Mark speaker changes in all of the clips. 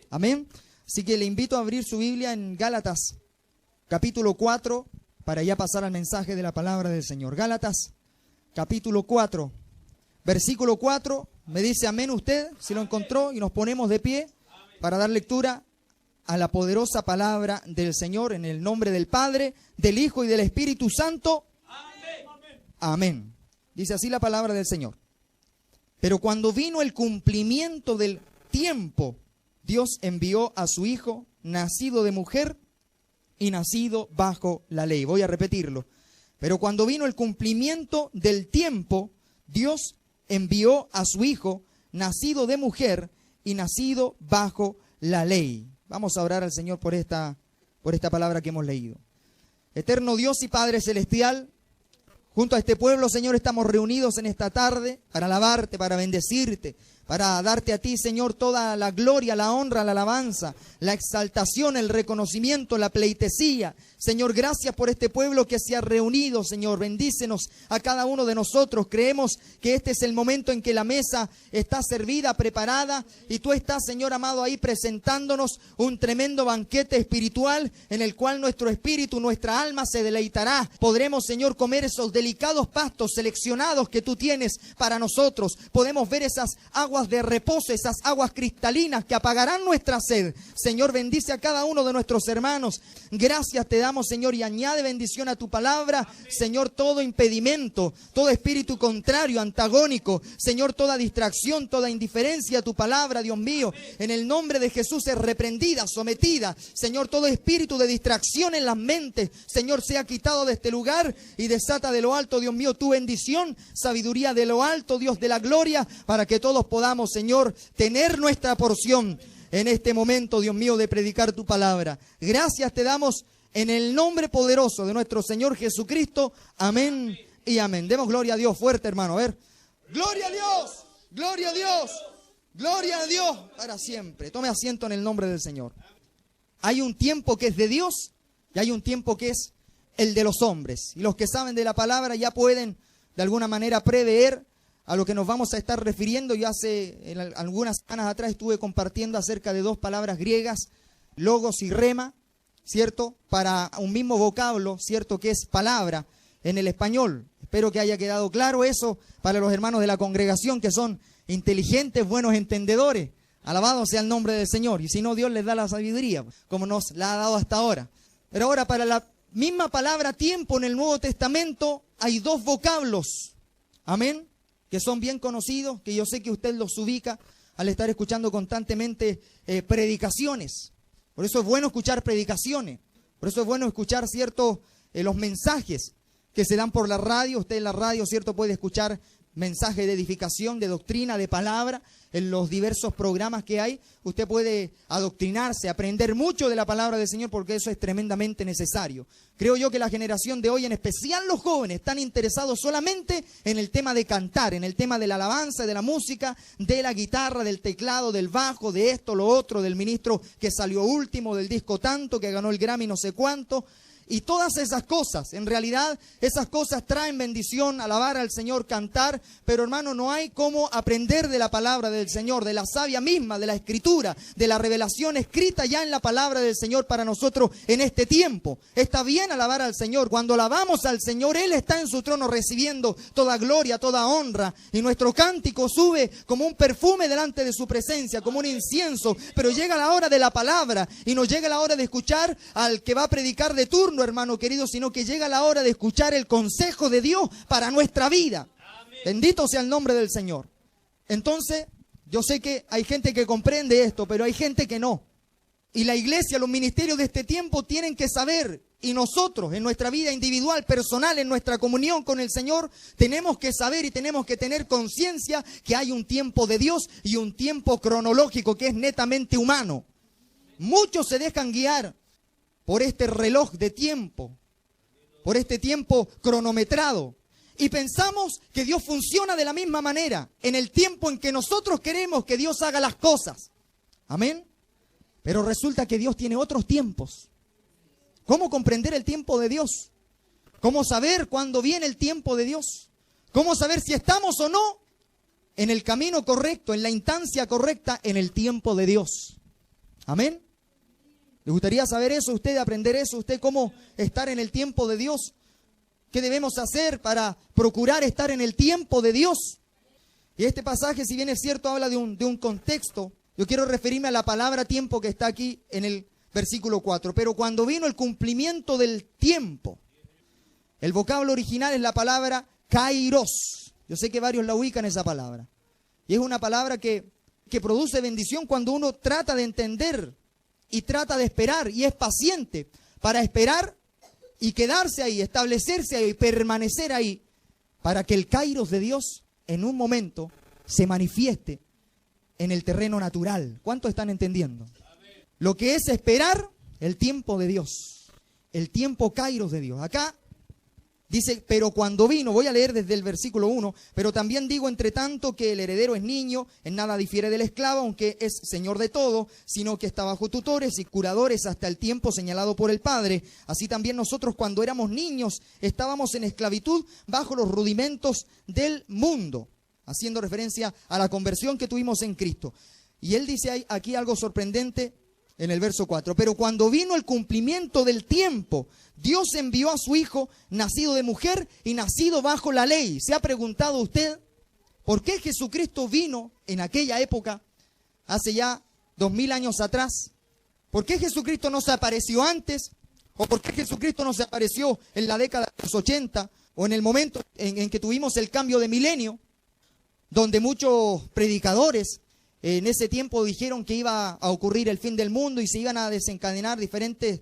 Speaker 1: Amén. Así que le invito a abrir su Biblia en Gálatas, capítulo 4, para ya pasar al mensaje de la palabra del Señor. Gálatas, capítulo 4, versículo 4. Me dice amén usted, si lo encontró, y nos ponemos de pie para dar lectura a la poderosa palabra del Señor en el nombre del Padre, del Hijo y del Espíritu Santo. Amén. Amén. Dice así la palabra del Señor. Pero cuando vino el cumplimiento del tiempo, Dios envió a su Hijo, nacido de mujer y nacido bajo la ley. Voy a repetirlo. Pero cuando vino el cumplimiento del tiempo, Dios envió a su Hijo, nacido de mujer y nacido bajo la ley. Vamos a orar al Señor por esta palabra que hemos leído. Eterno Dios y Padre Celestial, junto a este pueblo, Señor, estamos reunidos en esta tarde para alabarte, para bendecirte, para darte a ti, Señor, toda la gloria, la honra, la alabanza, la exaltación, el reconocimiento, la pleitesía. Señor, gracias por este pueblo que se ha reunido, Señor. Bendícenos a cada uno de nosotros. Creemos que este es el momento en que la mesa está servida, preparada, y tú estás, Señor amado, ahí presentándonos un tremendo banquete espiritual en el cual nuestro espíritu, nuestra alma se deleitará. Podremos, Señor, comer esos delicados pastos seleccionados que tú tienes para nosotros. Podemos ver esas aguas de reposo, esas aguas cristalinas que apagarán nuestra sed. Señor, bendice a cada uno de nuestros hermanos. Gracias te damos, Señor, y añade bendición a tu palabra. Señor, todo impedimento, todo espíritu contrario, antagónico, Señor, toda distracción, toda indiferencia a tu palabra, Dios mío, en el nombre de Jesús es reprendida, sometida. Señor, todo espíritu de distracción en las mentes, Señor, sea quitado de este lugar y desata de lo alto, Dios mío, tu bendición, sabiduría de lo alto, Dios de la gloria, para que todos podamos, Señor, tener nuestra porción en este momento, Dios mío, de predicar tu palabra. Gracias te damos en el nombre poderoso de nuestro Señor Jesucristo. Amén y amén. Demos gloria a Dios fuerte, hermano. A ver. Gloria a Dios, gloria a Dios, gloria a Dios para siempre. Tome asiento en el nombre del Señor. Hay un tiempo que es de Dios y hay un tiempo que es el de los hombres. Y los que saben de la palabra ya pueden de alguna manera prever a lo que nos vamos a estar refiriendo. Yo algunas semanas atrás estuve compartiendo acerca de dos palabras griegas, logos y rema, ¿cierto? Para un mismo vocablo, ¿cierto? Que es palabra en el español. Espero que haya quedado claro eso para los hermanos de la congregación que son inteligentes, buenos entendedores. Alabado sea el nombre del Señor. Y si no, Dios les da la sabiduría, como nos la ha dado hasta ahora. Pero ahora, para la misma palabra tiempo en el Nuevo Testamento hay dos vocablos. Amén. Que son bien conocidos, que yo sé que usted los ubica al estar escuchando constantemente predicaciones. Por eso es bueno escuchar predicaciones, por eso es bueno escuchar, ¿cierto?, los mensajes que se dan por la radio. Usted en la radio, ¿cierto?, puede escuchar mensajes de edificación, de doctrina, de palabra, en los diversos programas que hay. Usted puede adoctrinarse, aprender mucho de la palabra del Señor, porque eso es tremendamente necesario. Creo yo que la generación de hoy, en especial los jóvenes, están interesados solamente en el tema de cantar, en el tema de la alabanza, de la música, de la guitarra, del teclado, del bajo, de esto, lo otro, del ministro que salió último, del disco tanto, que ganó el Grammy no sé cuánto. Y todas esas cosas, en realidad, esas cosas traen bendición, alabar al Señor, cantar, pero hermano, no hay cómo aprender de la palabra del Señor, de la savia misma, de la Escritura, de la revelación escrita ya en la palabra del Señor para nosotros en este tiempo. Está bien alabar al Señor. Cuando alabamos al Señor, Él está en su trono recibiendo toda gloria, toda honra, y nuestro cántico sube como un perfume delante de su presencia, como un incienso. Pero llega la hora de la palabra y no llega la hora de escuchar al que va a predicar de turno, hermano querido, sino que llega la hora de escuchar el consejo de Dios para nuestra vida. Amén. Bendito sea el nombre del Señor. Entonces, yo sé que hay gente que comprende esto, pero hay gente que no. Y la iglesia, los ministerios de este tiempo tienen que saber, y nosotros en nuestra vida individual, personal, en nuestra comunión con el Señor, tenemos que saber y tenemos que tener conciencia que hay un tiempo de Dios y un tiempo cronológico que es netamente humano. Muchos se dejan guiar por este reloj de tiempo, por este tiempo cronometrado. Y pensamos que Dios funciona de la misma manera, en el tiempo en que nosotros queremos que Dios haga las cosas. Amén. Pero resulta que Dios tiene otros tiempos. ¿Cómo comprender el tiempo de Dios? ¿Cómo saber cuándo viene el tiempo de Dios? ¿Cómo saber si estamos o no en el camino correcto, en la instancia correcta, en el tiempo de Dios? Amén. ¿Le gustaría saber eso, usted, aprender eso, usted, cómo estar en el tiempo de Dios? ¿Qué debemos hacer para procurar estar en el tiempo de Dios? Y este pasaje, si bien es cierto, habla de un contexto. Yo quiero referirme a la palabra tiempo que está aquí en el versículo 4. Pero cuando vino el cumplimiento del tiempo, el vocablo original es la palabra kairos. Yo sé que varios la ubican esa palabra. Y es una palabra que produce bendición cuando uno trata de entender y trata de esperar y es paciente para esperar y quedarse ahí, establecerse ahí, permanecer ahí, para que el kairos de Dios en un momento se manifieste en el terreno natural. ¿Cuántos están entendiendo? Lo que es esperar el tiempo de Dios, el tiempo kairos de Dios. Acá dice, pero cuando vino, voy a leer desde el versículo 1, pero también digo, entre tanto, que el heredero es niño, en nada difiere del esclavo, aunque es señor de todo, sino que está bajo tutores y curadores hasta el tiempo señalado por el Padre. Así también nosotros, cuando éramos niños, estábamos en esclavitud bajo los rudimentos del mundo, haciendo referencia a la conversión que tuvimos en Cristo. Y él dice aquí algo sorprendente en el verso 4. Pero cuando vino el cumplimiento del tiempo, Dios envió a su Hijo, nacido de mujer y nacido bajo la ley. ¿Se ha preguntado usted por qué Jesucristo vino en aquella época, hace ya 2000 años atrás? ¿Por qué Jesucristo no se apareció antes? ¿O por qué Jesucristo no se apareció en la década de los 80? ¿O en el momento en que tuvimos el cambio de milenio? Donde muchos predicadores en ese tiempo dijeron que iba a ocurrir el fin del mundo y se iban a desencadenar diferentes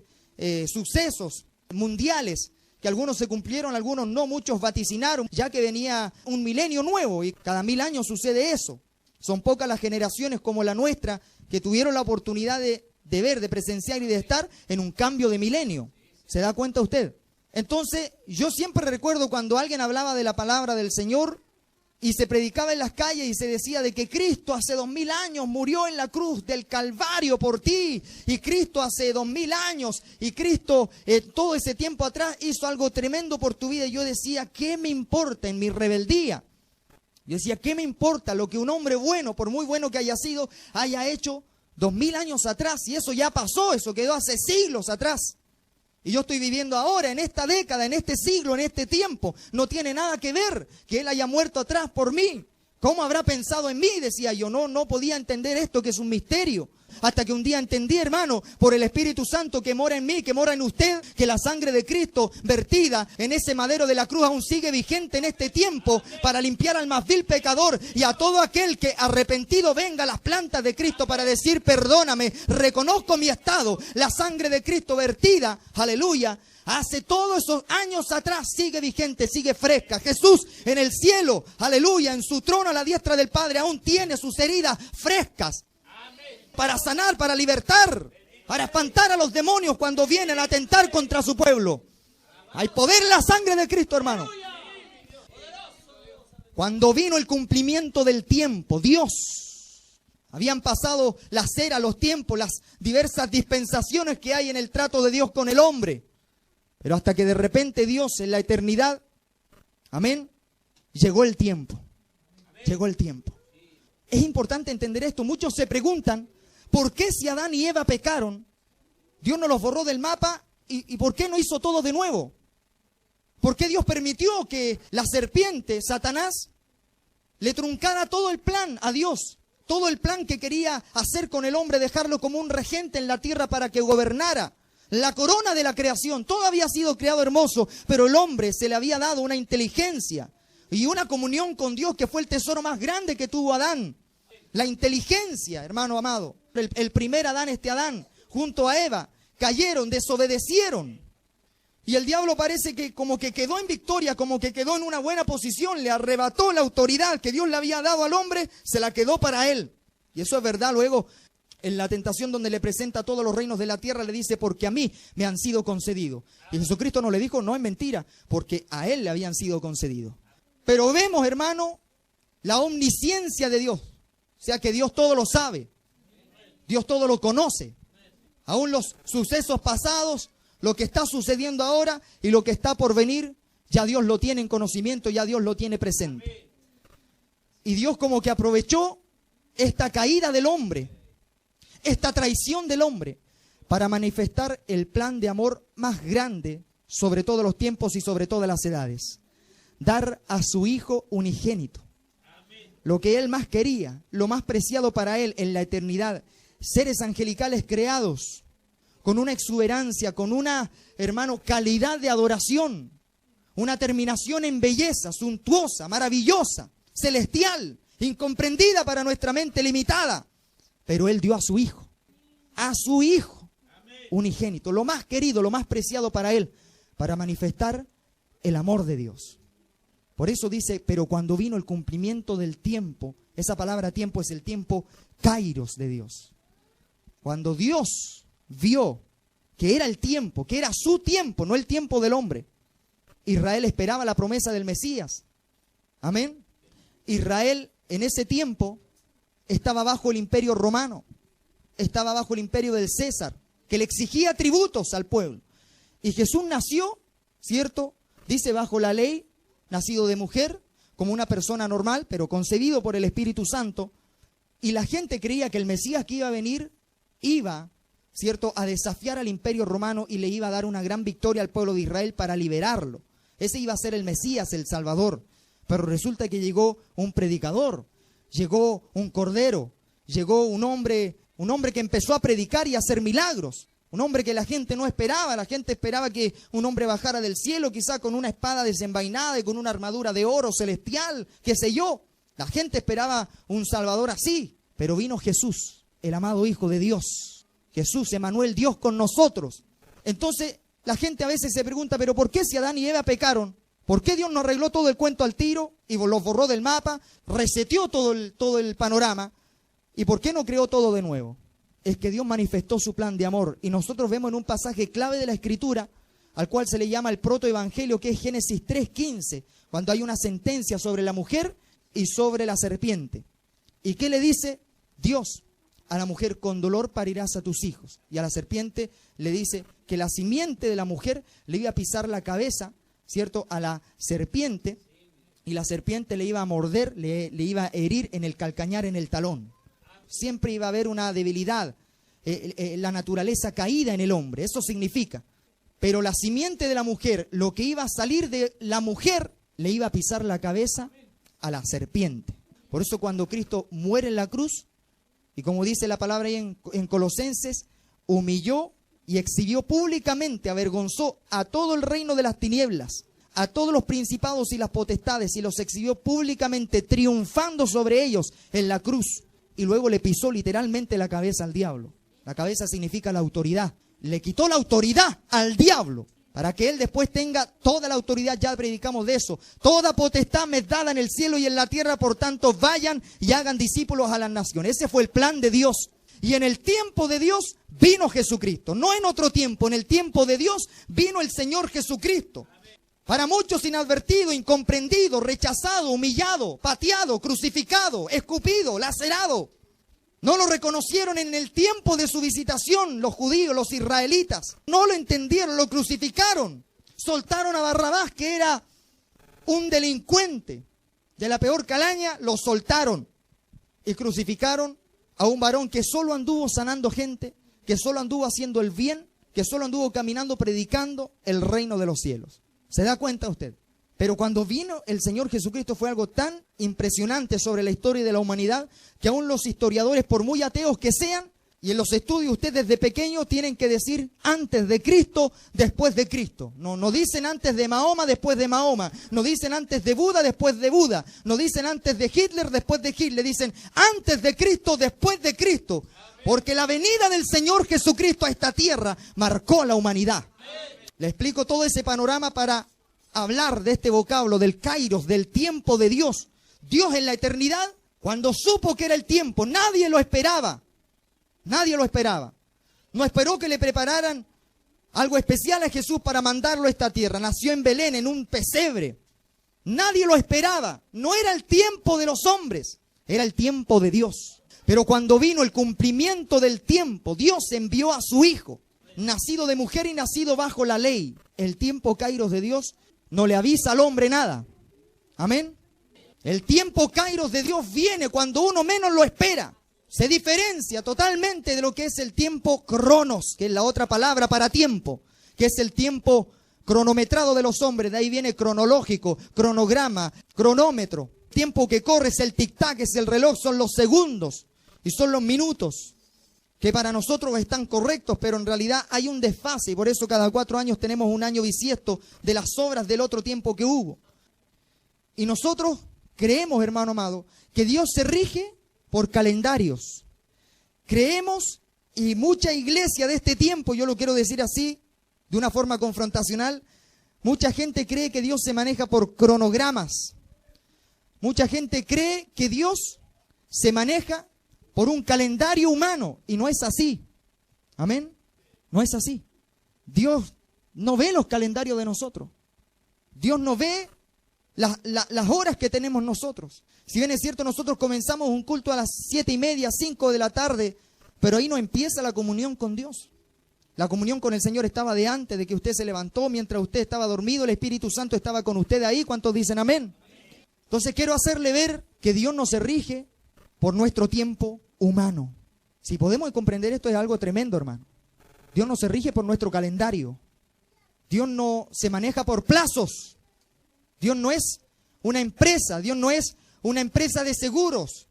Speaker 1: sucesos mundiales, que algunos se cumplieron, algunos no, muchos vaticinaron, ya que venía un milenio nuevo y cada 1000 años sucede eso. Son pocas las generaciones como la nuestra que tuvieron la oportunidad de ver, de presenciar y de estar en un cambio de milenio. ¿Se da cuenta usted? Entonces, yo siempre recuerdo cuando alguien hablaba de la palabra del Señor y se predicaba en las calles y se decía de que Cristo hace 2000 años murió en la cruz del Calvario por ti. Y Cristo hace 2000 años y Cristo todo ese tiempo atrás hizo algo tremendo por tu vida. Y yo decía, ¿qué me importa en mi rebeldía? Yo decía, ¿qué me importa lo que un hombre bueno, por muy bueno que haya sido, haya hecho 2000 años atrás? Y eso ya pasó, eso quedó hace siglos atrás. Y yo estoy viviendo ahora, en esta década, en este siglo, en este tiempo. No tiene nada que ver que Él haya muerto atrás por mí. ¿Cómo habrá pensado en mí? Decía yo, no podía entender esto, que es un misterio. Hasta que un día entendí, hermano, por el Espíritu Santo que mora en mí, que mora en usted, que la sangre de Cristo vertida en ese madero de la cruz aún sigue vigente en este tiempo para limpiar al más vil pecador y a todo aquel que arrepentido venga a las plantas de Cristo para decir, perdóname, reconozco mi estado. La sangre de Cristo vertida, aleluya, hace todos esos años atrás sigue vigente, sigue fresca. Jesús en el cielo, aleluya, en su trono a la diestra del Padre aún tiene sus heridas frescas. Para sanar, para libertar, para espantar a los demonios cuando vienen a atentar contra su pueblo. Hay poder en la sangre de Cristo, hermano. Cuando vino el cumplimiento del tiempo, Dios, habían pasado las eras, los tiempos, las diversas dispensaciones que hay en el trato de Dios con el hombre. Pero hasta que de repente Dios en la eternidad, amén, llegó el tiempo. Llegó el tiempo. Es importante entender esto. Muchos se preguntan, ¿por qué si Adán y Eva pecaron, Dios no los borró del mapa y por qué no hizo todo de nuevo? ¿Por qué Dios permitió que la serpiente, Satanás, le truncara todo el plan a Dios? Todo el plan que quería hacer con el hombre, dejarlo como un regente en la tierra para que gobernara. La corona de la creación, todo había sido creado hermoso, pero el hombre se le había dado una inteligencia y una comunión con Dios que fue el tesoro más grande que tuvo Adán. La inteligencia, hermano amado. El primer Adán, Adán, junto a Eva, cayeron, desobedecieron. Y el diablo parece que como que quedó en victoria, como que quedó en una buena posición, le arrebató la autoridad que Dios le había dado al hombre, se la quedó para él. Y eso es verdad. Luego, en la tentación donde le presenta todos los reinos de la tierra, le dice, porque a mí me han sido concedidos. Y Jesucristo no le dijo, no es mentira, porque a él le habían sido concedidos. Pero vemos, hermano, la omnisciencia de Dios. O sea que Dios todo lo sabe. Dios todo lo conoce. Aún los sucesos pasados, lo que está sucediendo ahora y lo que está por venir, ya Dios lo tiene en conocimiento, ya Dios lo tiene presente. Y Dios como que aprovechó esta caída del hombre, esta traición del hombre para manifestar el plan de amor más grande sobre todos los tiempos y sobre todas las edades. Dar a su Hijo unigénito. Lo que Él más quería, lo más preciado para Él en la eternidad. Seres angelicales creados con una exuberancia, con una, hermano, calidad de adoración. Una terminación en belleza, suntuosa, maravillosa, celestial, incomprendida para nuestra mente limitada. Pero Él dio a su Hijo unigénito, lo más querido, lo más preciado para Él, para manifestar el amor de Dios. Por eso dice, pero cuando vino el cumplimiento del tiempo, esa palabra tiempo es el tiempo kairos de Dios. Cuando Dios vio que era el tiempo, que era su tiempo, no el tiempo del hombre, Israel esperaba la promesa del Mesías. Amén. Israel en ese tiempo estaba bajo el imperio romano, estaba bajo el imperio del César, que le exigía tributos al pueblo. Y Jesús nació, ¿cierto? Dice bajo la ley, nacido de mujer, como una persona normal, pero concebido por el Espíritu Santo. Y la gente creía que el Mesías que iba a venir iba, ¿cierto?, a desafiar al imperio romano y le iba a dar una gran victoria al pueblo de Israel para liberarlo. Ese iba a ser el Mesías, el Salvador. Pero resulta que llegó un predicador, llegó un cordero, llegó un hombre que empezó a predicar y a hacer milagros. Un hombre que la gente no esperaba. La gente esperaba que un hombre bajara del cielo, quizá con una espada desenvainada y con una armadura de oro celestial, qué sé yo. La gente esperaba un Salvador así. Pero vino Jesús, el amado Hijo de Dios. Jesús, Emmanuel, Dios con nosotros. Entonces, la gente a veces se pregunta, ¿pero por qué si Adán y Eva pecaron? ¿Por qué Dios no arregló todo el cuento al tiro y los borró del mapa, reseteó todo el panorama? ¿Y por qué no creó todo de nuevo? Es que Dios manifestó su plan de amor. Y nosotros vemos en un pasaje clave de la Escritura, al cual se le llama el protoevangelio, que es Génesis 3:15, cuando hay una sentencia sobre la mujer y sobre la serpiente. ¿Y qué le dice Dios? A la mujer, con dolor parirás a tus hijos. Y a la serpiente le dice que la simiente de la mujer le iba a pisar la cabeza, ¿cierto?, a la serpiente, y la serpiente le iba a morder, le iba a herir en el calcañar, en el talón. Siempre iba a haber una debilidad, la naturaleza caída en el hombre, eso significa. Pero la simiente de la mujer, lo que iba a salir de la mujer, le iba a pisar la cabeza a la serpiente. Por eso cuando Cristo muere en la cruz, y como dice la palabra ahí en Colosenses, humilló y exhibió públicamente, avergonzó a todo el reino de las tinieblas, a todos los principados y las potestades, y los exhibió públicamente, triunfando sobre ellos en la cruz. Y luego le pisó literalmente la cabeza al diablo. La cabeza significa la autoridad. Le quitó la autoridad al diablo, para que él después tenga toda la autoridad. Ya predicamos de eso. Toda potestad me es dada en el cielo y en la tierra, por tanto vayan y hagan discípulos a las naciones. Ese fue el plan de Dios. Y en el tiempo de Dios vino Jesucristo. No en otro tiempo, en el tiempo de Dios vino el Señor Jesucristo. Para muchos inadvertido, incomprendido, rechazado, humillado, pateado, crucificado, escupido, lacerado. No lo reconocieron en el tiempo de su visitación los judíos, los israelitas. No lo entendieron, lo crucificaron. Soltaron a Barrabás, que era un delincuente de la peor calaña, lo soltaron. Y crucificaron a un varón que solo anduvo sanando gente, que solo anduvo haciendo el bien, que solo anduvo caminando, predicando el reino de los cielos. ¿Se da cuenta usted? Pero cuando vino el Señor Jesucristo fue algo tan impresionante sobre la historia de la humanidad que aún los historiadores, por muy ateos que sean, y en los estudios ustedes desde pequeños tienen que decir antes de Cristo, después de Cristo. No dicen antes de Mahoma, después de Mahoma. No dicen antes de Buda, después de Buda. No dicen antes de Hitler, después de Hitler. Dicen antes de Cristo, después de Cristo. Porque la venida del Señor Jesucristo a esta tierra marcó a la humanidad. Le explico todo ese panorama para hablar de este vocablo, del kairos, del tiempo de Dios. Dios en la eternidad, cuando supo que era el tiempo, nadie lo esperaba. Nadie lo esperaba. No esperó que le prepararan algo especial a Jesús para mandarlo a esta tierra. Nació en Belén, en un pesebre. Nadie lo esperaba. No era el tiempo de los hombres, era el tiempo de Dios. Pero cuando vino el cumplimiento del tiempo, Dios envió a su Hijo, nacido de mujer y nacido bajo la ley. El tiempo kairos de Dios no le avisa al hombre nada. Amén. El tiempo kairos de Dios viene cuando uno menos lo espera. Se diferencia totalmente de lo que es el tiempo cronos, que es la otra palabra para tiempo, que es el tiempo cronometrado de los hombres. De ahí viene cronológico, cronograma, cronómetro. Tiempo que corre es el tic-tac, es el reloj, son los segundos y son los minutos, que para nosotros están correctos, pero en realidad hay un desfase, y por eso cada 4 años tenemos un año bisiesto de las obras del otro tiempo que hubo. Y nosotros creemos, hermano amado, que Dios se rige por calendarios. Creemos, y mucha iglesia de este tiempo, yo lo quiero decir así, de una forma confrontacional, mucha gente cree que Dios se maneja por cronogramas. Mucha gente cree que Dios se maneja por un calendario humano, y no es así. Amén. No es así. Dios no ve los calendarios de nosotros. Dios no ve las horas que tenemos nosotros. Si bien es cierto, nosotros comenzamos un culto a las 7:30, 5 de la tarde, pero ahí no empieza la comunión con Dios. La comunión con el Señor estaba de antes de que usted se levantó. Mientras usted estaba dormido, el Espíritu Santo estaba con usted ahí. ¿Cuántos dicen amén? Entonces quiero hacerle ver que Dios no se rige por nuestro tiempo humano. Si podemos comprender esto, es algo tremendo, hermano. Dios no se rige por nuestro calendario. Dios no se maneja por plazos. Dios no es una empresa. Dios no es una empresa de seguros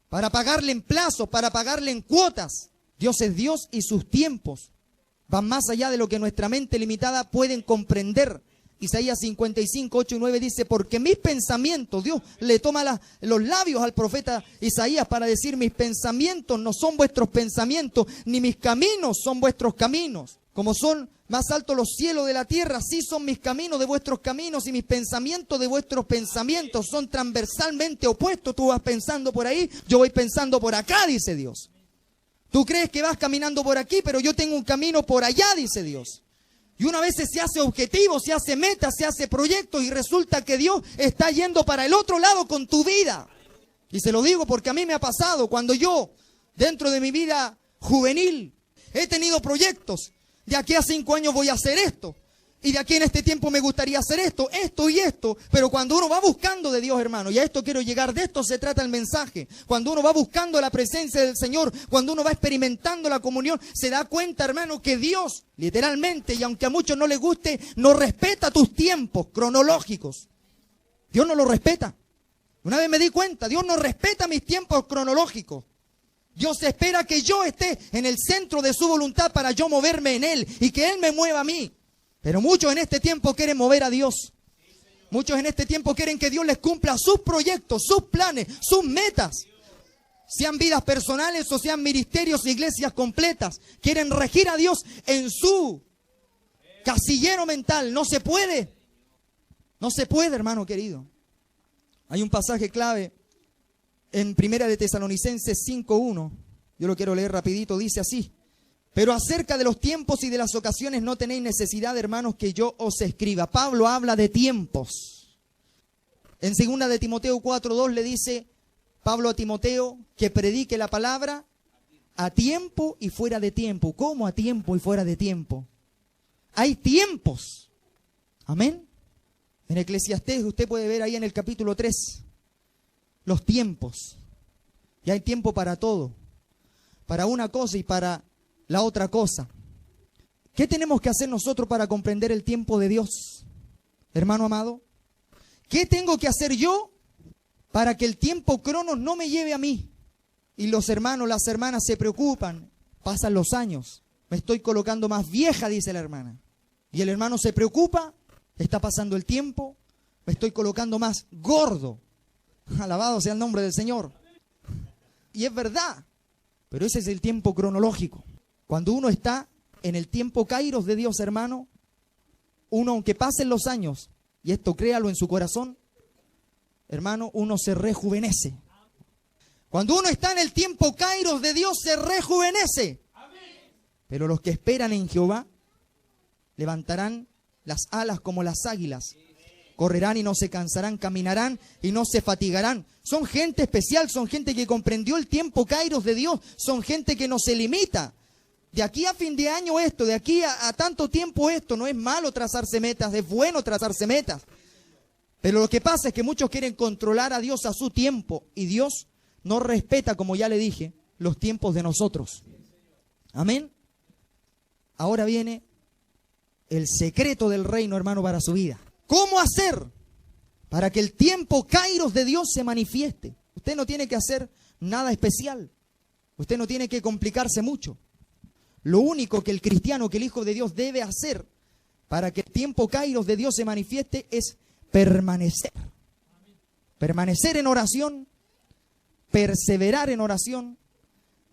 Speaker 1: para pagarle en plazos, para pagarle en cuotas. Dios es Dios y sus tiempos van más allá de lo que nuestra mente limitada pueden comprender. Isaías 55, 8 y 9 dice, porque mis pensamientos, Dios le toma los labios al profeta Isaías para decir, mis pensamientos no son vuestros pensamientos, ni mis caminos son vuestros caminos. Como son más altos los cielos de la tierra, así son mis caminos de vuestros caminos y mis pensamientos de vuestros pensamientos. Son transversalmente opuestos. Tú vas pensando por ahí, yo voy pensando por acá, dice Dios. Tú crees que vas caminando por aquí, pero yo tengo un camino por allá, dice Dios. Y una vez se hace objetivo, se hace meta, se hace proyecto y resulta que Dios está yendo para el otro lado con tu vida. Y se lo digo porque a mí me ha pasado cuando yo, dentro de mi vida juvenil, he tenido proyectos. De aquí a 5 años voy a hacer esto. Y de aquí en este tiempo me gustaría hacer esto y esto. Pero cuando uno va buscando de Dios, hermano, y a esto quiero llegar, de esto se trata el mensaje. Cuando uno va buscando la presencia del Señor, cuando uno va experimentando la comunión, se da cuenta, hermano, que Dios, literalmente, y aunque a muchos no les guste, no respeta tus tiempos cronológicos. Dios no los respeta. Una vez me di cuenta, Dios no respeta mis tiempos cronológicos. Dios espera que yo esté en el centro de su voluntad para yo moverme en Él y que Él me mueva a mí. Pero muchos en este tiempo quieren mover a Dios. Muchos en este tiempo quieren que Dios les cumpla sus proyectos, sus planes, sus metas. Sean vidas personales o sean ministerios e iglesias completas. Quieren regir a Dios en su casillero mental. No se puede. No se puede, hermano querido. Hay un pasaje clave en Primera de Tesalonicenses 5:1. Yo lo quiero leer rapidito. Dice así. Pero acerca de los tiempos y de las ocasiones no tenéis necesidad, hermanos, que yo os escriba. Pablo habla de tiempos. En 2 de Timoteo 4:2 le dice Pablo a Timoteo que predique la palabra a tiempo y fuera de tiempo. ¿Cómo a tiempo y fuera de tiempo? Hay tiempos. Amén. En Eclesiastés usted puede ver ahí en el capítulo 3 los tiempos. Y hay tiempo para todo. Para una cosa y para la otra cosa. ¿Qué tenemos que hacer nosotros para comprender el tiempo de Dios, hermano amado? ¿Qué tengo que hacer yo para que el tiempo cronos no me lleve a mí? Y los hermanos, las hermanas se preocupan. Pasan los años. Me estoy colocando más vieja, dice la hermana. Y el hermano se preocupa. Está pasando el tiempo. Me estoy colocando más gordo. Alabado sea el nombre del Señor. Y es verdad. Pero ese es el tiempo cronológico. Cuando uno está en el tiempo kairos de Dios, hermano, uno, aunque pasen los años, y esto créalo en su corazón, hermano, uno se rejuvenece. Cuando uno está en el tiempo kairos de Dios, se rejuvenece. Pero los que esperan en Jehová levantarán las alas como las águilas. Correrán y no se cansarán, caminarán y no se fatigarán. Son gente especial, son gente que comprendió el tiempo kairos de Dios, son gente que no se limita. De aquí a fin de año esto, de aquí a tanto tiempo esto. No es malo trazarse metas, es bueno trazarse metas. Pero lo que pasa es que muchos quieren controlar a Dios a su tiempo. Y Dios no respeta, como ya le dije, los tiempos de nosotros. Amén. Ahora viene el secreto del reino, hermano, para su vida. ¿Cómo hacer para que el tiempo kairos de Dios se manifieste? Usted no tiene que hacer nada especial. Usted no tiene que complicarse mucho. Lo único que el cristiano, que el Hijo de Dios debe hacer para que el tiempo kairos de Dios se manifieste es permanecer. Permanecer en oración, perseverar en oración,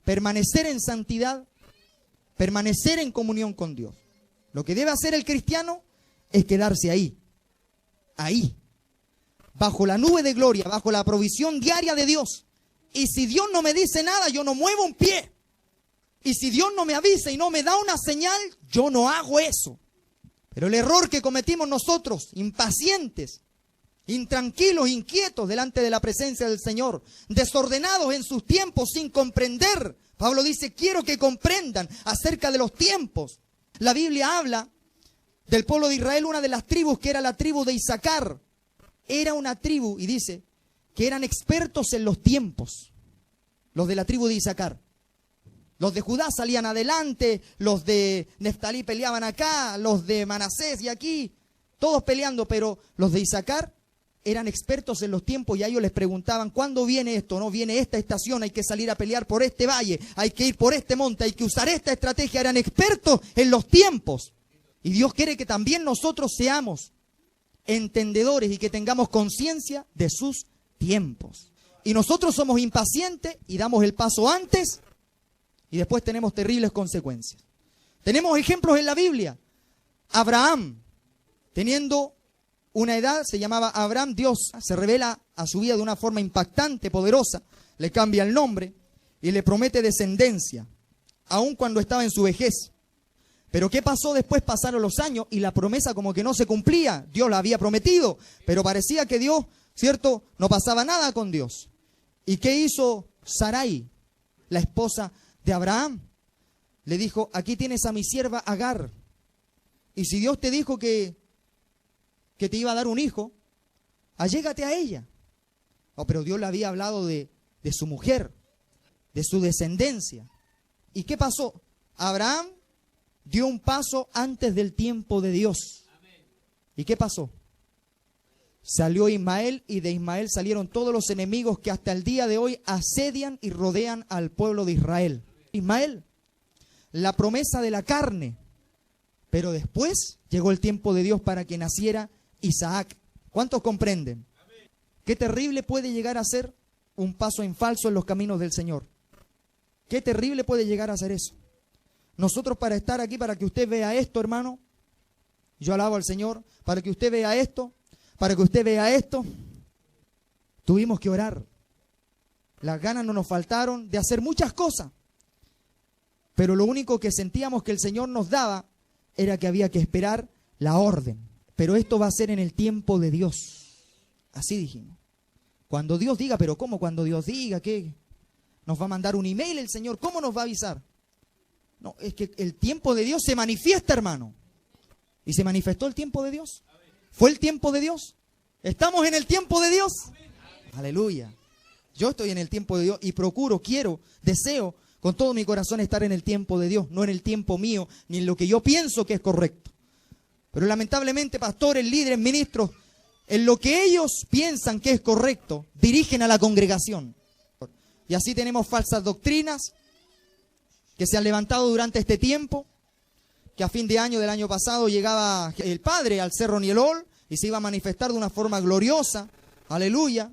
Speaker 1: permanecer en santidad, permanecer en comunión con Dios. Lo que debe hacer el cristiano es quedarse ahí, bajo la nube de gloria, bajo la provisión diaria de Dios. Y si Dios no me dice nada, yo no muevo un pie. Y si Dios no me avisa y no me da una señal, yo no hago eso. Pero el error que cometimos nosotros, impacientes, intranquilos, inquietos delante de la presencia del Señor, desordenados en sus tiempos sin comprender. Pablo dice, quiero que comprendan acerca de los tiempos. La Biblia habla del pueblo de Israel, una de las tribus que era la tribu de Isaacar. Era una tribu, y dice, que eran expertos en los tiempos, los de la tribu de Isaacar. Los de Judá salían adelante, los de Neftalí peleaban acá, los de Manasés y aquí, todos peleando, pero los de Isaacar eran expertos en los tiempos y a ellos les preguntaban, ¿cuándo viene esto? No viene esta estación, hay que salir a pelear por este valle, hay que ir por este monte, hay que usar esta estrategia. Eran expertos en los tiempos. Y Dios quiere que también nosotros seamos entendedores y que tengamos conciencia de sus tiempos. Y nosotros somos impacientes y damos el paso antes y después tenemos terribles consecuencias. Tenemos ejemplos en la Biblia. Abraham, teniendo una edad, se llamaba Abraham, Dios se revela a su vida de una forma impactante, poderosa, le cambia el nombre y le promete descendencia, aun cuando estaba en su vejez. Pero ¿qué pasó después? Pasaron los años y la promesa como que no se cumplía. Dios la había prometido, pero parecía que Dios, ¿cierto?, no pasaba nada con Dios. ¿Y qué hizo Sarai, la esposa de Abraham? Le dijo, aquí tienes a mi sierva Agar. Y si Dios te dijo que te iba a dar un hijo, allégate a ella. Oh, pero Dios le había hablado de su mujer, de su descendencia. ¿Y qué pasó? Abraham dio un paso antes del tiempo de Dios. ¿Y qué pasó? Salió Ismael y de Ismael salieron todos los enemigos que hasta el día de hoy asedian y rodean al pueblo de Israel. Ismael, la promesa de la carne. Pero después llegó el tiempo de Dios para que naciera Isaac. ¿Cuántos comprenden? Qué terrible puede llegar a ser un paso en falso en los caminos del Señor. Qué terrible puede llegar a ser eso. Nosotros, para estar aquí, para que usted vea esto, hermano, yo alabo al Señor, para que usted vea esto, para que usted vea esto, tuvimos que orar. Las ganas no nos faltaron de hacer muchas cosas, pero lo único que sentíamos que el Señor nos daba era que había que esperar la orden. Pero esto va a ser en el tiempo de Dios. Así dijimos. Cuando Dios diga, pero ¿cómo cuando Dios diga? ¿Qué? ¿Nos va a mandar un email el Señor? ¿Cómo nos va a avisar? No, es que el tiempo de Dios se manifiesta, hermano. ¿Y se manifestó el tiempo de Dios? ¿Fue el tiempo de Dios? ¿Estamos en el tiempo de Dios? Aleluya. Yo estoy en el tiempo de Dios y procuro, quiero, deseo con todo mi corazón estar en el tiempo de Dios, no en el tiempo mío, ni en lo que yo pienso que es correcto. Pero lamentablemente, pastores, líderes, ministros, en lo que ellos piensan que es correcto, dirigen a la congregación. Y así tenemos falsas doctrinas que se han levantado durante este tiempo, que a fin de año del año pasado llegaba el Padre al Cerro Nielol y se iba a manifestar de una forma gloriosa, aleluya,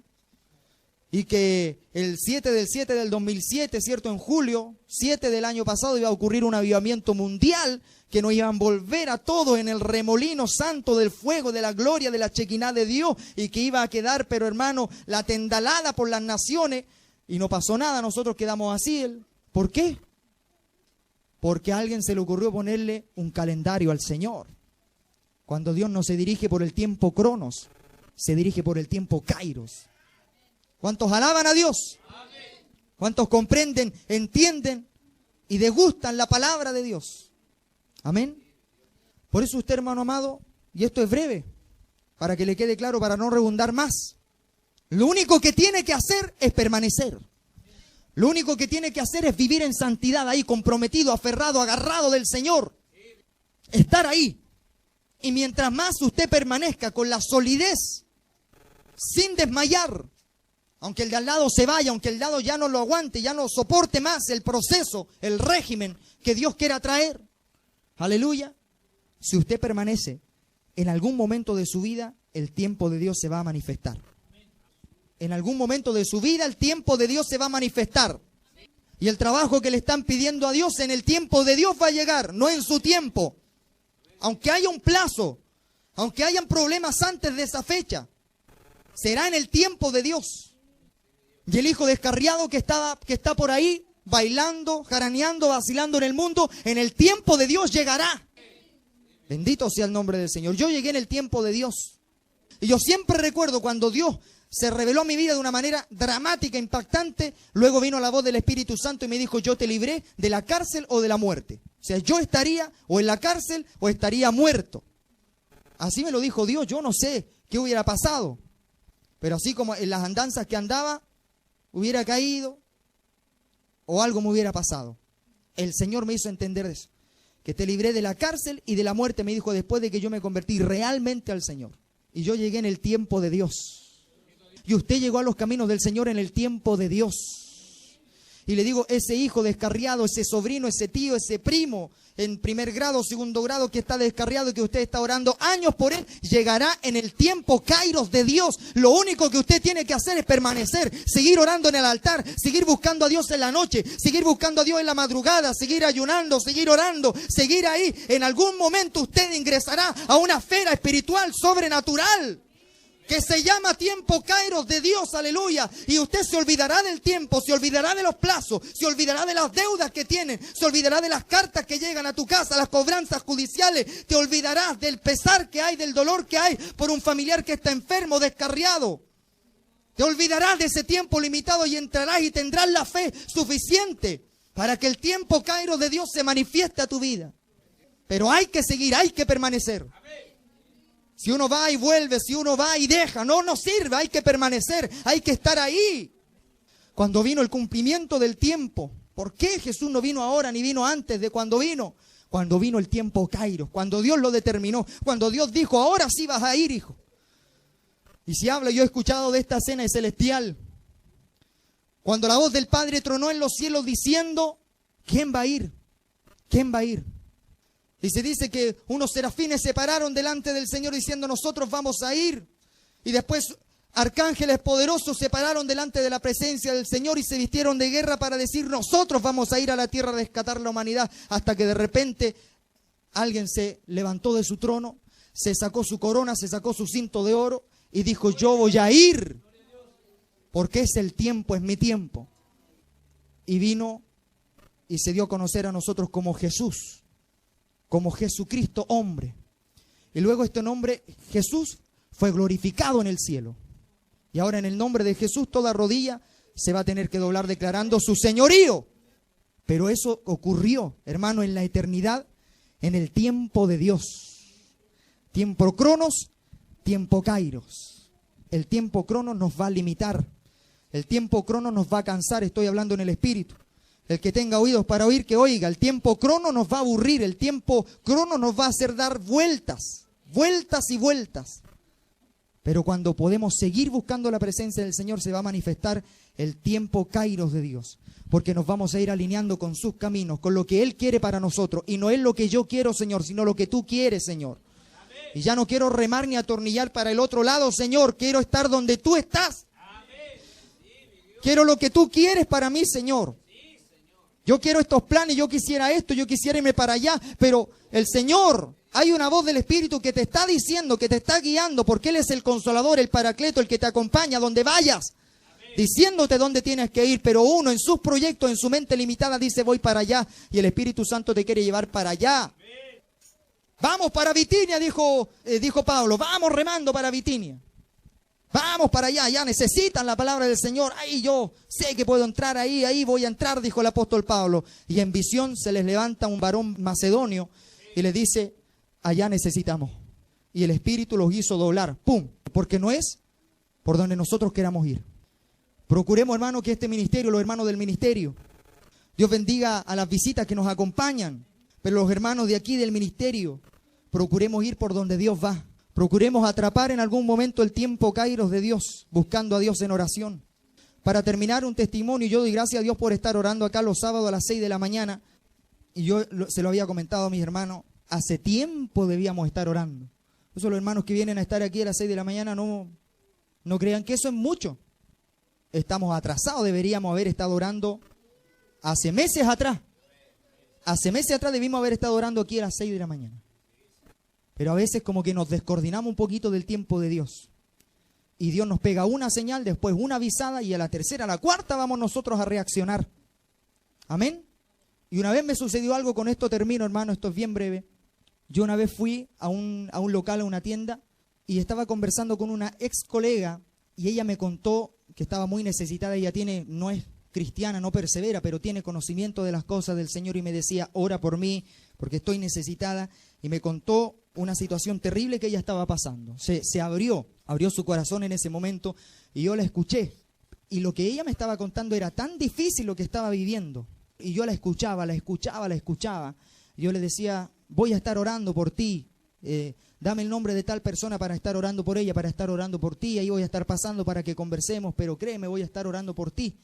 Speaker 1: y que el 7 del 2007, ¿cierto? En julio 7 del año pasado iba a ocurrir un avivamiento mundial que nos iban a envolver a todos en el remolino santo del fuego, de la gloria, de la chequiná de Dios, y que iba a quedar, pero hermano, la tendalada por las naciones, y no pasó nada, nosotros quedamos así. ¿Por qué? Porque a alguien se le ocurrió ponerle un calendario al Señor. Cuando Dios no se dirige por el tiempo cronos, se dirige por el tiempo kairos. ¿Cuántos alaban a Dios? ¿Cuántos comprenden, entienden y degustan la palabra de Dios? Amén. Por eso usted, hermano amado, y esto es breve, para que le quede claro, para no redundar más, lo único que tiene que hacer es permanecer. Lo único que tiene que hacer es vivir en santidad ahí, comprometido, aferrado, agarrado del Señor. Estar ahí. Y mientras más usted permanezca con la solidez, sin desmayar, aunque el de al lado se vaya, aunque el de al lado ya no lo aguante, ya no soporte más el proceso, el régimen que Dios quiera traer. Aleluya. Si usted permanece, en algún momento de su vida, el tiempo de Dios se va a manifestar. En algún momento de su vida, el tiempo de Dios se va a manifestar. Y el trabajo que le están pidiendo a Dios, en el tiempo de Dios va a llegar, no en su tiempo. Aunque haya un plazo, aunque hayan problemas antes de esa fecha, será en el tiempo de Dios. Y el hijo descarriado que está por ahí, bailando, jaraneando, vacilando en el mundo, en el tiempo de Dios llegará. Bendito sea el nombre del Señor. Yo llegué en el tiempo de Dios. Y yo siempre recuerdo cuando Dios se reveló a mi vida de una manera dramática, impactante. Luego vino la voz del Espíritu Santo y me dijo, yo te libré de la cárcel o de la muerte. O sea, yo estaría o en la cárcel o estaría muerto. Así me lo dijo Dios. Yo no sé qué hubiera pasado. Pero así como en las andanzas que andaba, hubiera caído o algo me hubiera pasado. El Señor me hizo entender eso. Que te libré de la cárcel y de la muerte, me dijo, después de que yo me convertí realmente al Señor. Y yo llegué en el tiempo de Dios. Y usted llegó a los caminos del Señor en el tiempo de Dios. Y le digo, ese hijo descarriado, ese sobrino, ese tío, ese primo, en primer grado, segundo grado, que está descarriado y que usted está orando años por él, llegará en el tiempo kairos de Dios. Lo único que usted tiene que hacer es permanecer, seguir orando en el altar, seguir buscando a Dios en la noche, seguir buscando a Dios en la madrugada, seguir ayunando, seguir orando, seguir ahí. En algún momento usted ingresará a una esfera espiritual sobrenatural que se llama tiempo kairos de Dios, aleluya. Y usted se olvidará del tiempo, se olvidará de los plazos, se olvidará de las deudas que tienen, se olvidará de las cartas que llegan a tu casa, las cobranzas judiciales. Te olvidarás del pesar que hay, del dolor que hay por un familiar que está enfermo, descarriado. Te olvidarás de ese tiempo limitado y entrarás y tendrás la fe suficiente para que el tiempo kairos de Dios se manifieste a tu vida. Pero hay que seguir, hay que permanecer. Si uno va y vuelve, si uno va y deja, no nos sirve, hay que permanecer, hay que estar ahí. Cuando vino el cumplimiento del tiempo, ¿por qué Jesús no vino ahora ni vino antes de cuando vino? Cuando vino el tiempo kairos, cuando Dios lo determinó, cuando Dios dijo, ahora sí vas a ir, hijo. Y si habla, yo he escuchado de esta cena celestial, cuando la voz del Padre tronó en los cielos diciendo, ¿quién va a ir? ¿Quién va a ir? Y se dice que unos serafines se pararon delante del Señor diciendo, nosotros vamos a ir. Y después arcángeles poderosos se pararon delante de la presencia del Señor y se vistieron de guerra para decir, nosotros vamos a ir a la tierra a rescatar la humanidad. Hasta que de repente alguien se levantó de su trono, se sacó su corona, se sacó su cinto de oro y dijo, yo voy a ir, porque es el tiempo, es mi tiempo. Y vino y se dio a conocer a nosotros como Jesús. Como Jesucristo hombre. Y luego este nombre Jesús fue glorificado en el cielo. Y ahora en el nombre de Jesús toda rodilla se va a tener que doblar declarando su señorío. Pero eso ocurrió, hermano, en la eternidad, en el tiempo de Dios. Tiempo cronos, tiempo kairos. El tiempo cronos nos va a limitar. El tiempo cronos nos va a cansar, estoy hablando en el espíritu. El que tenga oídos para oír, que oiga. El tiempo crono nos va a aburrir. El tiempo crono nos va a hacer dar vueltas. Vueltas y vueltas. Pero cuando podemos seguir buscando la presencia del Señor, se va a manifestar el tiempo kairos de Dios. Porque nos vamos a ir alineando con sus caminos, con lo que Él quiere para nosotros. Y no es lo que yo quiero, Señor, sino lo que tú quieres, Señor. Y ya no quiero remar ni atornillar para el otro lado, Señor. Quiero estar donde tú estás. Quiero lo que tú quieres para mí, Señor. Yo quiero estos planes, yo quisiera esto, yo quisiera irme para allá, pero el Señor, hay una voz del Espíritu que te está diciendo, que te está guiando, porque Él es el Consolador, el Paracleto, el que te acompaña donde vayas, diciéndote dónde tienes que ir, pero uno en sus proyectos, en su mente limitada, dice voy para allá, y el Espíritu Santo te quiere llevar para allá. Vamos para Bitinia, dijo Pablo, vamos remando para Bitinia. Vamos para allá, ya necesitan la palabra del Señor. Ahí yo sé que puedo entrar ahí voy a entrar, dijo el apóstol Pablo. Y en visión se les levanta un varón macedonio y les dice, allá necesitamos. Y el Espíritu los hizo doblar, ¡pum! Porque no es por donde nosotros queramos ir. Procuremos, hermano, que este ministerio, los hermanos del ministerio, Dios bendiga a las visitas que nos acompañan, pero los hermanos de aquí del ministerio, procuremos ir por donde Dios va. Procuremos atrapar en algún momento el tiempo kairos de Dios, buscando a Dios en oración. Para terminar, un testimonio. Yo doy gracias a Dios por estar orando acá los sábados a las 6 de la mañana. Y yo se lo había comentado a mis hermanos, hace tiempo debíamos estar orando. Por eso los hermanos que vienen a estar aquí a las 6 de la mañana no crean que eso es mucho. Estamos atrasados, deberíamos haber estado orando hace meses atrás. Hace meses atrás debimos haber estado orando aquí a las 6 de la mañana. Pero a veces como que nos descoordinamos un poquito del tiempo de Dios. Y Dios nos pega una señal, después una avisada, y a la tercera, a la cuarta vamos nosotros a reaccionar. Amén. Y una vez me sucedió algo, con esto termino, hermano, esto es bien breve. Yo una vez fui a un local, a una tienda, y estaba conversando con una ex colega, y ella me contó que estaba muy necesitada. Ella no es cristiana, no persevera, pero tiene conocimiento de las cosas del Señor, y me decía, ora por mí, porque estoy necesitada. Y me contó una situación terrible que ella estaba pasando. Se abrió su corazón en ese momento, y yo la escuché. Y lo que ella me estaba contando era tan difícil lo que estaba viviendo. Y yo la escuchaba. Y yo le decía, voy a estar orando por ti. Dame el nombre de tal persona para estar orando por ella, para estar orando por ti. Ahí voy a estar pasando para que conversemos, pero créeme, voy a estar orando por ti.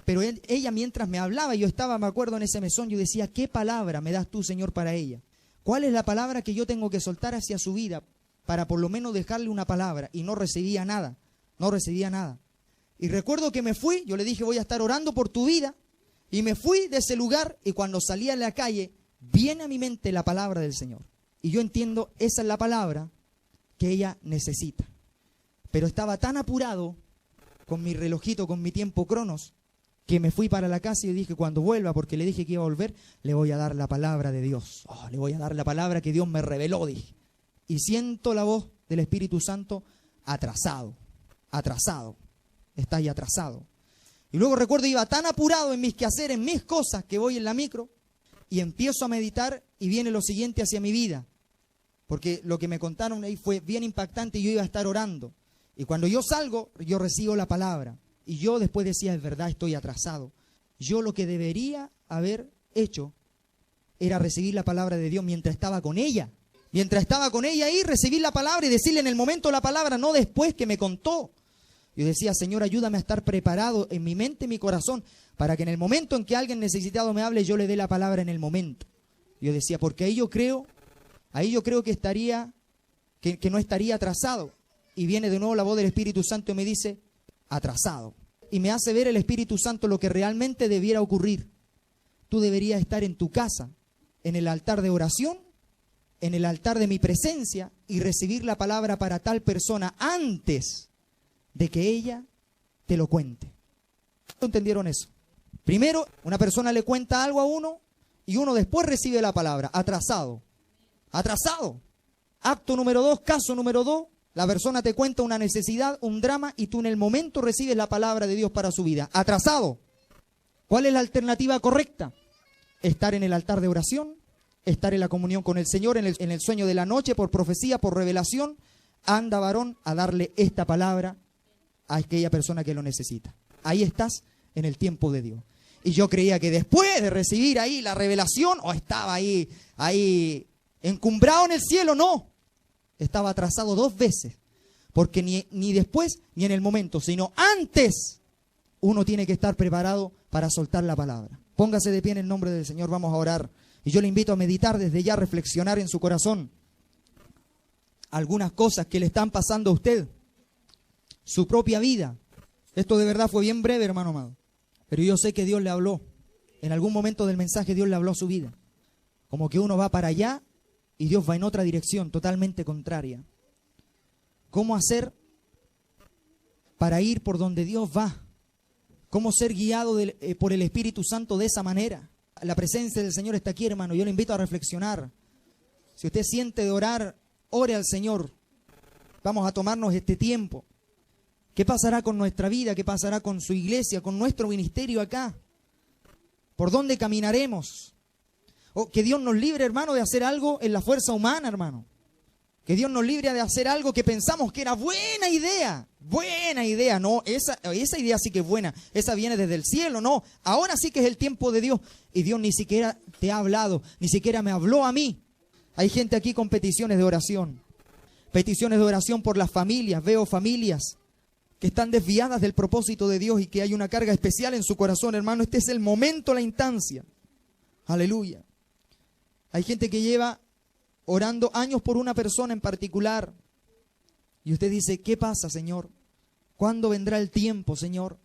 Speaker 1: Pero ella mientras me hablaba, yo estaba, me acuerdo, en ese mesón, yo decía, ¿qué palabra me das tú, Señor, para ella? ¿Cuál es la palabra que yo tengo que soltar hacia su vida para por lo menos dejarle una palabra? Y no recibía nada. Y recuerdo que me fui, yo le dije, voy a estar orando por tu vida. Y me fui de ese lugar, y cuando salía a la calle, viene a mi mente la palabra del Señor. Y yo entiendo, esa es la palabra que ella necesita. Pero estaba tan apurado con mi relojito, con mi tiempo cronos, que me fui para la casa y dije, cuando vuelva, porque le dije que iba a volver, le voy a dar la palabra de Dios. Le voy a dar la palabra que Dios me reveló, dije. Y siento la voz del Espíritu Santo, atrasado. Está ahí atrasado. Y luego recuerdo, iba tan apurado en mis quehaceres, en mis cosas, que voy en la micro y empiezo a meditar, y viene lo siguiente hacia mi vida. Porque lo que me contaron ahí fue bien impactante, y yo iba a estar orando. Y cuando yo salgo, yo recibo la palabra. Y yo después decía, es verdad, estoy atrasado. Yo lo que debería haber hecho era recibir la palabra de Dios mientras estaba con ella. Mientras estaba con ella ahí, recibir la palabra y decirle en el momento la palabra, no después que me contó. Yo decía, Señor, ayúdame a estar preparado en mi mente y mi corazón, para que en el momento en que alguien necesitado me hable, yo le dé la palabra en el momento. Yo decía, porque ahí yo creo que no estaría atrasado. Y viene de nuevo la voz del Espíritu Santo y me dice, atrasado. Y me hace ver el Espíritu Santo lo que realmente debiera ocurrir. Tú deberías estar en tu casa, en el altar de oración, en el altar de mi presencia, y recibir la palabra para tal persona antes de que ella te lo cuente. ¿Entendieron eso? Primero, una persona le cuenta algo a uno, y uno después recibe la palabra. Atrasado. Acto número 2, caso número 2. La persona te cuenta una necesidad, un drama, y tú en el momento recibes la palabra de Dios para su vida. Atrasado. ¿Cuál es la alternativa correcta? Estar en el altar de oración, estar en la comunión con el Señor, en el sueño de la noche, por profecía, por revelación. Anda, varón, a darle esta palabra a aquella persona que lo necesita. Ahí estás en el tiempo de Dios. Y yo creía que después de recibir ahí la revelación, estaba ahí encumbrado en el cielo. No. Estaba atrasado 2 veces, porque ni después ni en el momento, sino antes uno tiene que estar preparado para soltar la palabra. Póngase de pie en el nombre del Señor, vamos a orar. Y yo le invito a meditar desde ya, reflexionar en su corazón algunas cosas que le están pasando a usted, su propia vida. Esto de verdad fue bien breve, hermano amado, pero yo sé que Dios le habló. En algún momento del mensaje Dios le habló a su vida. Como que uno va para allá y Dios va en otra dirección, totalmente contraria. ¿Cómo hacer para ir por donde Dios va? ¿Cómo ser guiado por el Espíritu Santo de esa manera? La presencia del Señor está aquí, hermano. Yo le invito a reflexionar. Si usted siente de orar, ore al Señor. Vamos a tomarnos este tiempo. ¿Qué pasará con nuestra vida? ¿Qué pasará con su iglesia, con nuestro ministerio acá? ¿Por dónde caminaremos? Que Dios nos libre, hermano, de hacer algo en la fuerza humana, hermano. Que Dios nos libre de hacer algo que pensamos que era buena idea. Buena idea, no, esa idea sí que es buena. Esa viene desde el cielo, no. Ahora sí que es el tiempo de Dios. Y Dios ni siquiera te ha hablado, ni siquiera me habló a mí. Hay gente aquí con peticiones de oración. Peticiones de oración por las familias. Veo familias que están desviadas del propósito de Dios y que hay una carga especial en su corazón, hermano. Este es el momento, la instancia. Aleluya. Hay gente que lleva orando años por una persona en particular. Y usted dice, ¿qué pasa, Señor? ¿Cuándo vendrá el tiempo, Señor?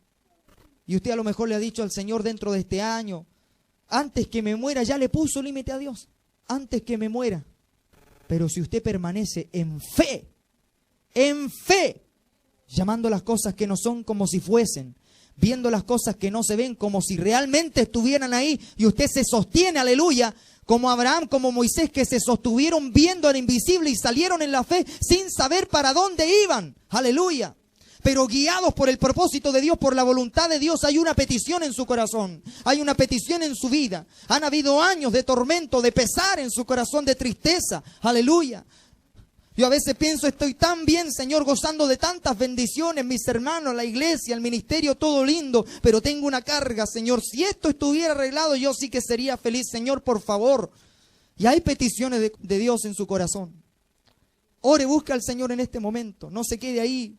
Speaker 1: Y usted a lo mejor le ha dicho al Señor dentro de este año, antes que me muera, ya le puso límite a Dios. Antes que me muera. Pero si usted permanece en fe, llamando las cosas que no son como si fuesen, viendo las cosas que no se ven como si realmente estuvieran ahí, y usted se sostiene, aleluya, como Abraham, como Moisés, que se sostuvieron viendo al invisible y salieron en la fe sin saber para dónde iban, aleluya. Pero guiados por el propósito de Dios, por la voluntad de Dios, hay una petición en su corazón, hay una petición en su vida. Han habido años de tormento, de pesar en su corazón, de tristeza, aleluya. Yo a veces pienso, estoy tan bien, Señor, gozando de tantas bendiciones, mis hermanos, la iglesia, el ministerio, todo lindo, pero tengo una carga, Señor. Si esto estuviera arreglado, yo sí que sería feliz, Señor, por favor. Y hay peticiones de Dios en su corazón. Ore, busca al Señor en este momento. No se quede ahí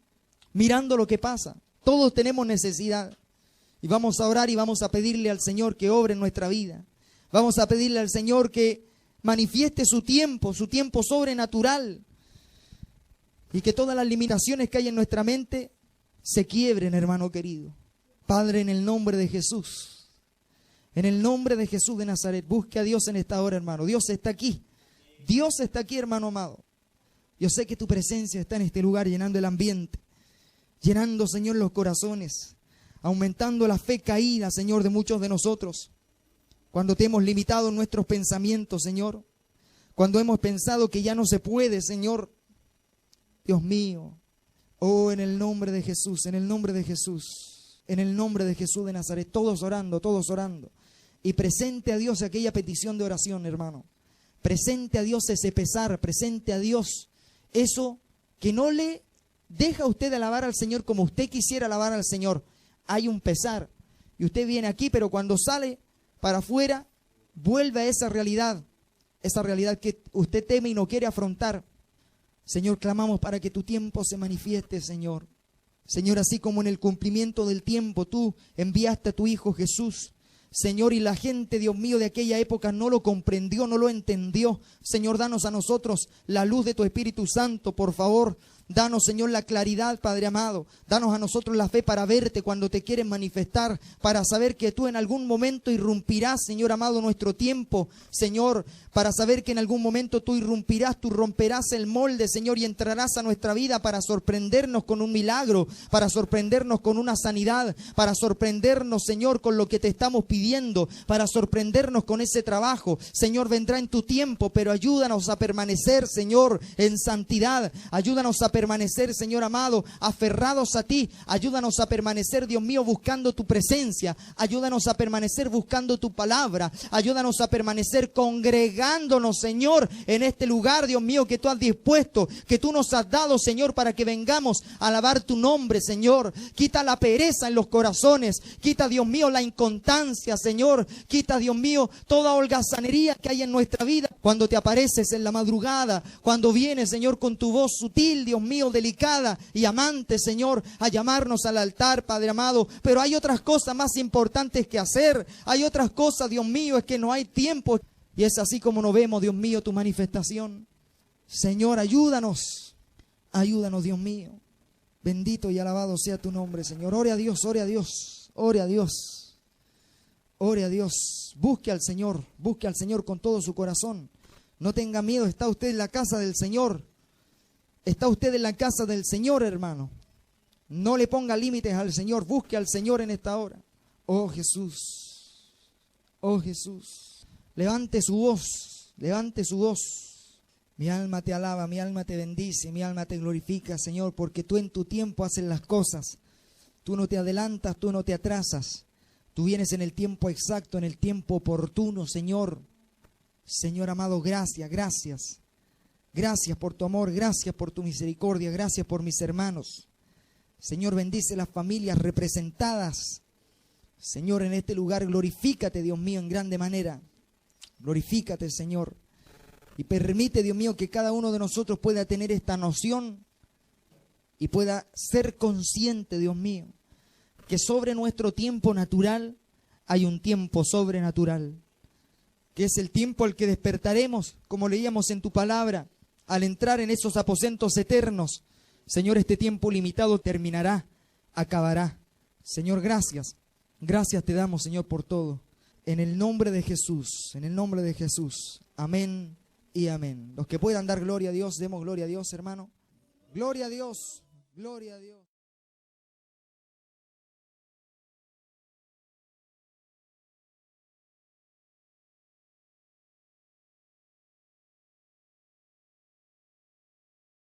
Speaker 1: mirando lo que pasa. Todos tenemos necesidad. Y vamos a orar y vamos a pedirle al Señor que obre en nuestra vida. Vamos a pedirle al Señor que manifieste su tiempo sobrenatural. Y que todas las limitaciones que hay en nuestra mente se quiebren, hermano querido. Padre, en el nombre de Jesús. En el nombre de Jesús de Nazaret. Busque a Dios en esta hora, hermano. Dios está aquí. Dios está aquí, hermano amado. Yo sé que tu presencia está en este lugar llenando el ambiente. Llenando, Señor, los corazones. Aumentando la fe caída, Señor, de muchos de nosotros. Cuando te hemos limitado en nuestros pensamientos, Señor. Cuando hemos pensado que ya no se puede, Señor. Dios mío, oh, en el nombre de Jesús, en el nombre de Jesús, en el nombre de Jesús de Nazaret, todos orando, y presente a Dios aquella petición de oración, hermano, presente a Dios ese pesar, presente a Dios eso que no le deja a usted alabar al Señor como usted quisiera alabar al Señor. Hay un pesar, y usted viene aquí, pero cuando sale para afuera, vuelve a esa realidad que usted teme y no quiere afrontar. Señor, clamamos para que tu tiempo se manifieste, Señor. Señor, así como en el cumplimiento del tiempo tú enviaste a tu Hijo Jesús, Señor, y la gente, Dios mío, de aquella época no lo comprendió, no lo entendió. Señor, danos a nosotros la luz de tu Espíritu Santo, por favor. Danos, Señor, la claridad, Padre amado. Danos a nosotros la fe para verte cuando te quieres manifestar, para saber que tú en algún momento irrumpirás, Señor amado, nuestro tiempo, Señor, para saber que en algún momento tú irrumpirás, tú romperás el molde, Señor, y entrarás a nuestra vida para sorprendernos con un milagro, para sorprendernos con una sanidad, para sorprendernos, Señor, con lo que te estamos pidiendo, para sorprendernos con ese trabajo. Señor, vendrá en tu tiempo, pero ayúdanos a permanecer, Señor, en santidad. Ayúdanos a permanecer, Señor amado, aferrados a ti. Ayúdanos a permanecer, Dios mío, buscando tu presencia. Ayúdanos a permanecer buscando tu palabra. Ayúdanos a permanecer congregándonos, Señor, en este lugar, Dios mío, que tú has dispuesto, que tú nos has dado, Señor, para que vengamos a alabar tu nombre, Señor. Quita la pereza en los corazones. Quita, Dios mío, la inconstancia, Señor. Quita, Dios mío, toda holgazanería que hay en nuestra vida. Cuando te apareces en la madrugada, cuando vienes, Señor, con tu voz sutil, Dios mío, delicada y amante, Señor, a llamarnos al altar, Padre amado. Pero hay otras cosas más importantes que hacer. Hay otras cosas, Dios mío, es que no hay tiempo. Y es así como no vemos, Dios mío, tu manifestación. Señor, ayúdanos. Ayúdanos, Dios mío. Bendito y alabado sea tu nombre, Señor. Ore a Dios, ore a Dios, ore a Dios. Ore a Dios. Busque al Señor con todo su corazón. No tenga miedo, está usted en la casa del Señor. Está usted en la casa del Señor, hermano. No le ponga límites al Señor. Busque al Señor en esta hora. Oh Jesús. Oh Jesús. Levante su voz. Levante su voz. Mi alma te alaba, mi alma te bendice, mi alma te glorifica, Señor, porque tú en tu tiempo haces las cosas. Tú no te adelantas, tú no te atrasas. Tú vienes en el tiempo exacto, en el tiempo oportuno, Señor. Señor amado, gracias, gracias. Gracias por tu amor, gracias por tu misericordia, gracias por mis hermanos. Señor, bendice las familias representadas. Señor, en este lugar, glorifícate, Dios mío, en grande manera. Glorifícate, Señor. Y permite, Dios mío, que cada uno de nosotros pueda tener esta noción y pueda ser consciente, Dios mío, que sobre nuestro tiempo natural hay un tiempo sobrenatural, que es el tiempo al que despertaremos, como leíamos en tu palabra, al entrar en esos aposentos eternos. Señor, este tiempo limitado terminará, acabará. Señor, gracias. Gracias te damos, Señor, por todo. En el nombre de Jesús, en el nombre de Jesús. Amén y amén. Los que puedan dar gloria a Dios, demos gloria a Dios, hermano. Gloria a Dios, gloria a Dios.